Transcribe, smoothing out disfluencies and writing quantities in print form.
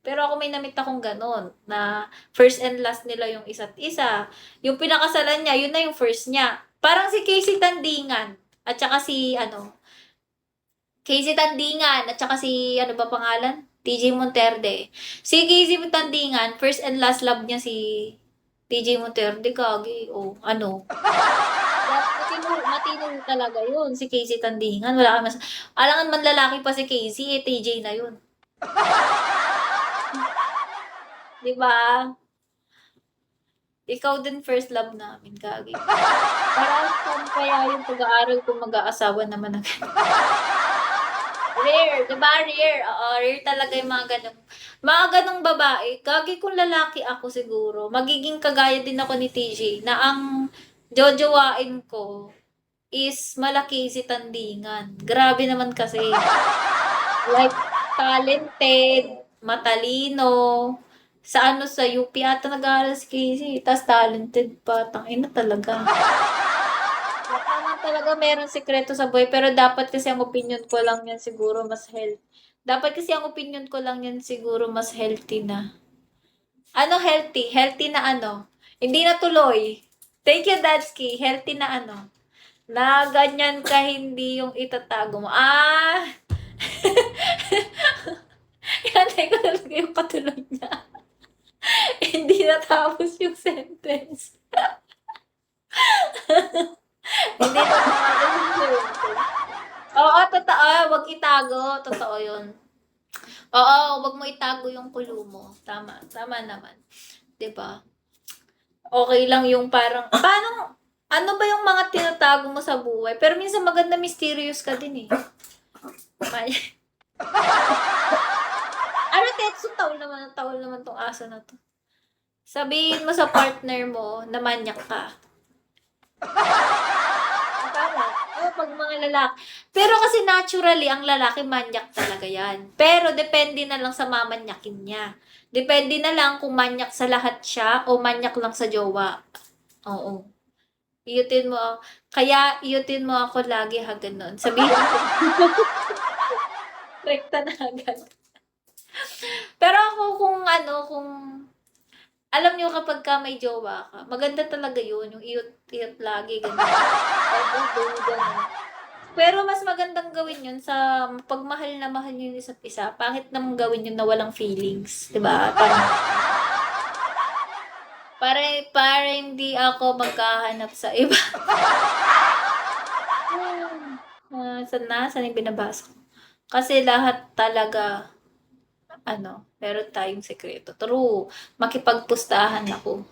Pero ako may na-meet akong gano'n, na first and last nila yung isa't isa. Yung pinakasalan niya, yun na yung first niya. Parang si Casey Tandingan at saka si ano, Casey Tandingan at saka si ano ba pangalan? TJ Monterde. Si Casey Tandingan, first and last love niya si TJ Monterde, kagi. O ano. Matino talaga yun, si Casey Tandingan. Wala kang alangan man lalaki pa si Casey, eh, TJ na yun. 'Di ba? Ikaw din first love namin, gagi. Parang saan kaya yung pag-aaral kung mag-aasawa naman agad. Rare, 'di ba rare? Oo, rare talaga yung mga ganong babae. Gagi kung lalaki ako siguro, magiging kagaya din ako ni TJ na ang jojowain ko is malaki si Tandingan. Grabe naman kasi. Like, talented, matalino, sa ano, sa UP ata nag-aaral si Casey, tas talented pa, tangina talaga. Baka naman talaga merong sikreto sa buhay, pero dapat kasi ang opinion ko lang yan siguro mas healthy. Dapat kasi ang opinion ko lang yan siguro mas healthy na. Ano healthy? Healthy na ano? Hindi na tuloy. Thank you, Dadsky. Healthy na ano? Na ganyan ka hindi yung itatago mo. Ah! Hinantay ko talaga yung patuloy niya. Hindi natapos yung sentence. Hindi natapos yung sentence. Oo, totoo. Wag itago. Totoo yun. Oo, wag mo itago yung kulo mo. Tama. Tama naman. 'Di ba? Okay lang yung parang, paano, ano ba yung mga tinatago mo sa buhay? Pero minsan maganda mysterious ka din eh. Ano, Tetsu, taol naman tong aso na to. Sabihin mo sa partner mo na manyak ka. Tama. Oo, pag mga lalaki. Pero kasi naturally, ang lalaki manyak talaga yan. Pero depende na lang sa mamanyakin niya. Depende na lang kung manyak sa lahat siya o manyak lang sa jowa. Oo. Iyutin mo, kaya iyutin mo ako lagi ha, ganun. Sabihin ko, rekta na agad. Pero ako kung ano, kung alam niyo kapag ka may jowa ka, maganda talaga yun, yung iyot-iyot lagi, ganun. Everyday, ganun. Pero mas magandang gawin yun sa pagmahal na mahal niyo yung isa't isa. Pangit namang gawin yun na walang feelings, 'di ba? Para hindi ako magkahanap sa iba. Saan yung binabasa ko? Kasi lahat talaga ano, meron tayong sekreto. True, makipagpustahan ako.